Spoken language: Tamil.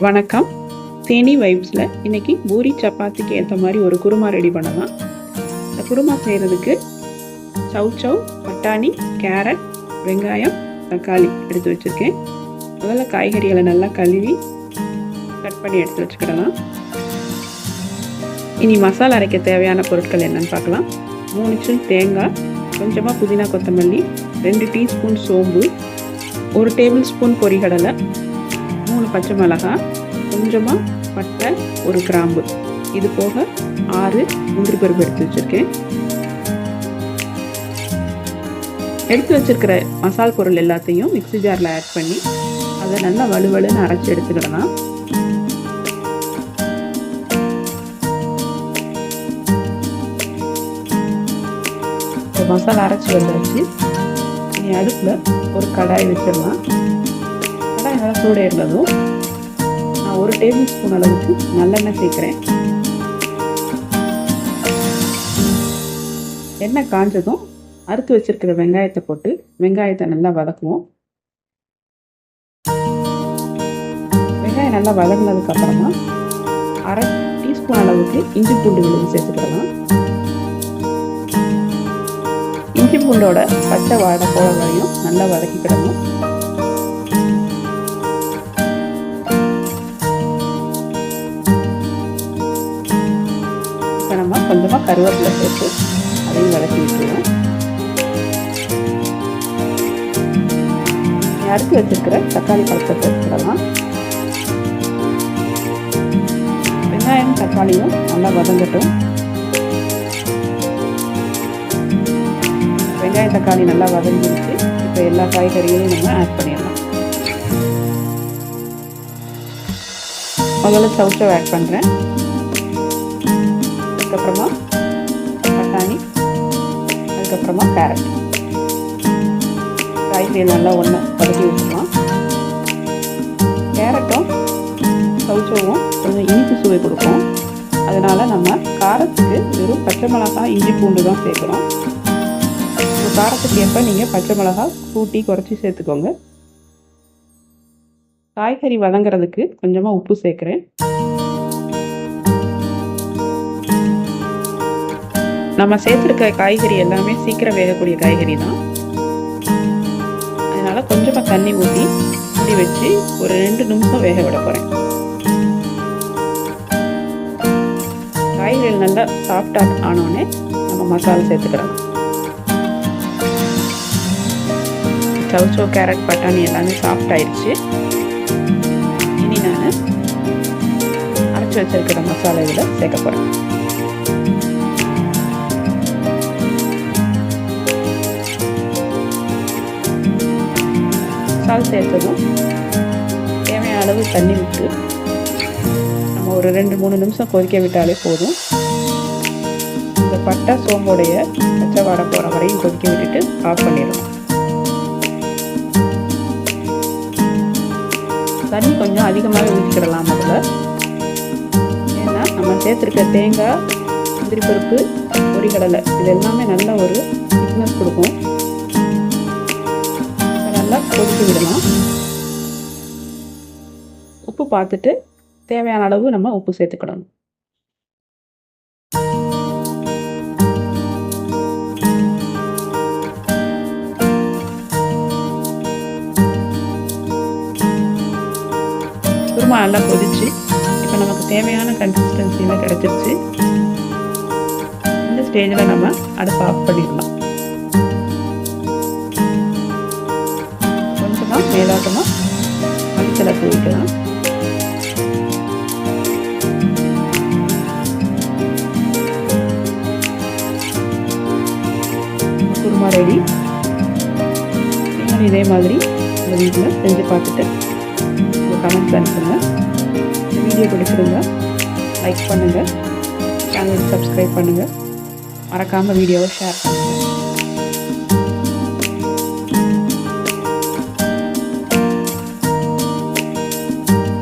வணக்கம். தேனி வைப்ஸில் இன்றைக்கி பூரி சப்பாத்திக்கு ஏற்ற மாதிரி ஒரு குருமா ரெடி பண்ணலாம். இந்த குருமா செய்கிறதுக்கு சௌசௌ, பட்டாணி, கேரட், வெங்காயம், தக்காளி எடுத்து வச்சுருக்கேன். முதல்ல காய்கறிகளை நல்லா கழுவி கட் பண்ணி எடுத்து வச்சுக்கிடலாம். இனி மசாலா அரைக்க தேவையான பொருட்கள் என்னென்னு பார்க்கலாம். 3 சில் தேங்காய், கொஞ்சமாக புதினா கொத்தமல்லி, 2 டீஸ்பூன் சோம்பு, 1 டேபிள் ஸ்பூன் பொரிகடலை, 3 பச்சை மிளகாய், கொஞ்சமாக பட்டை, 1 கிராம்பு, இது போக 6 முந்திரி பருப்பு எடுத்து வச்சுருக்கேன். எடுத்து வச்சுருக்கிற மசால் பொருள் எல்லாத்தையும் மிக்ஸி ஜாரில் ஆட் பண்ணி அதை நல்லா வலுவலுன்னு அரைச்சி எடுத்துக்கிடலாம். இந்த மசாலா அரைச்சி வந்துடுச்சு. இனி அடுப்பில் ஒரு கடாய் வச்சிடலாம். கடாய் நல்லா சூடாக இருந்ததும் நான் 1 டேபிள் ஸ்பூன் அளவுக்கு நல்லெண்ணெய் சேர்க்குறேன். எண்ணெய் காஞ்சதும் அறுத்து வச்சிருக்கிற வெங்காயத்தை போட்டு வெங்காயத்தை நல்லா வதக்குவோம். வெங்காயம் நல்லா வதங்கினதுக்கு அப்புறமா 1/2 டீஸ்பூன் அளவுக்கு இஞ்சி பூண்டு விழுது சேர்த்துக்கலாம். இஞ்சி பூண்டோட பச்சை வாடை போட வரையும் நல்லா வதக்கிக்கிடணும். இப்போ நம்ம கொஞ்சமாக கருவேப்பிலை சேர்த்து அதையும் வதக்கி விட்டுருவோம். அரைச்சி வச்சிருக்கிற தக்காளி பழத்தை சேர்த்துக்கலாம். வெங்காயம் தக்காளியும் நல்லா வதங்கட்டும். வெங்காயம் தக்காளி நல்லா வதங்கிடுச்சு. இப்போ எல்லா காய்கறிகளையும் நம்ம ஆட் பண்ணிடலாம். முதல்ல சௌசௌ ஆட் பண்ணுறேன். அதுக்கப்புறமா பட்டாணி, அதுக்கப்புறமா கேரட். காய்கறி நல்லா ஒன்று வதக்கி விட்டுக்கலாம். கேரட்டும் சௌசௌவும் கொஞ்சம் இனிப்பு சுவை கொடுக்கும். அதனால் நம்ம காரத்துக்கு வெறும் பச்சை மிளகாய், இஞ்சி பூண்டு தான் சேர்க்குறோம். காரத்துக்கு ஏற்ப நீங்கள் பச்சை மிளகாய் கூட்டி குறைச்சி சேர்த்துக்கோங்க. காய்கறி வதங்கிறதுக்கு கொஞ்சமாக உப்பு சேர்க்குறேன். நம்ம சேர்த்துருக்க காய்கறி எல்லாமே சீக்கிரம் வேகக்கூடிய காய்கறி தான். அதனால் கொஞ்சமாக தண்ணி ஊற்றி மூடி வச்சு ஒரு 2 நிமிஷம் வேக விட போகிறேன். காய்கறிகள் நல்லா சாஃப்டாக ஆனோடனே நம்ம மசாலா சேர்த்துக்கலாம். சௌசௌ, கேரட், பட்டாணி எல்லாமே சாஃப்ட் ஆயிடுச்சு. இனி நான் அரைச்சி வச்சிருக்கிற மசாலா இதில் சேர்க்க போகிறேன். மசாலா சேர்த்ததும் தேவையான அளவு தண்ணி விட்டு நம்ம ஒரு 2-3 நிமிஷம் கொதிக்க விட்டாலே போதும். இந்த பட்டை சோம்போடைய பச்சை வாடை போகிற வரையும் கொதிக்க விட்டுட்டு ஆஃப் பண்ணிடணும். தண்ணி கொஞ்சம் அதிகமாக ஊற்றிக்கிடலாம் அதில். ஏன்னா நம்ம சேர்த்துருக்க தேங்காய், முந்திரி பருப்பு, பொரிகடலை இது எல்லாமே நல்ல ஒரு திக்னஸ் கொடுக்கும். நல்லா கொதிக்க விடலாம். உப்பு பார்த்துட்டு தேவையான அளவு நம்ம உப்பு சேர்த்துக்கிடணும். குருமா நல்லா கொதிச்சு இப்போ நமக்கு தேவையான கன்சிஸ்டன்சியில் கிடச்சிருச்சு. இந்த ஸ்டேஜில் நம்ம அடுப்பை ஆஃப் பண்ணிடலாம். கொஞ்சமாக மேலாட்டமாக மல்லித்தலை தூவிக்கலாம். குருமா ரெடி. நீங்களும் இதே மாதிரி இந்த வீட்டில் செஞ்சு பார்த்துட்டு கமெண்ட்ஸ் அனுப்புங்க. இந்த வீடியோ பிடிச்சிருங்க லைக் பண்ணுங்கள், சேனலுக்கு சப்ஸ்கிரைப் பண்ணுங்கள், மறக்காமல் வீடியோவை ஷேர் பண்ணுங்கள்.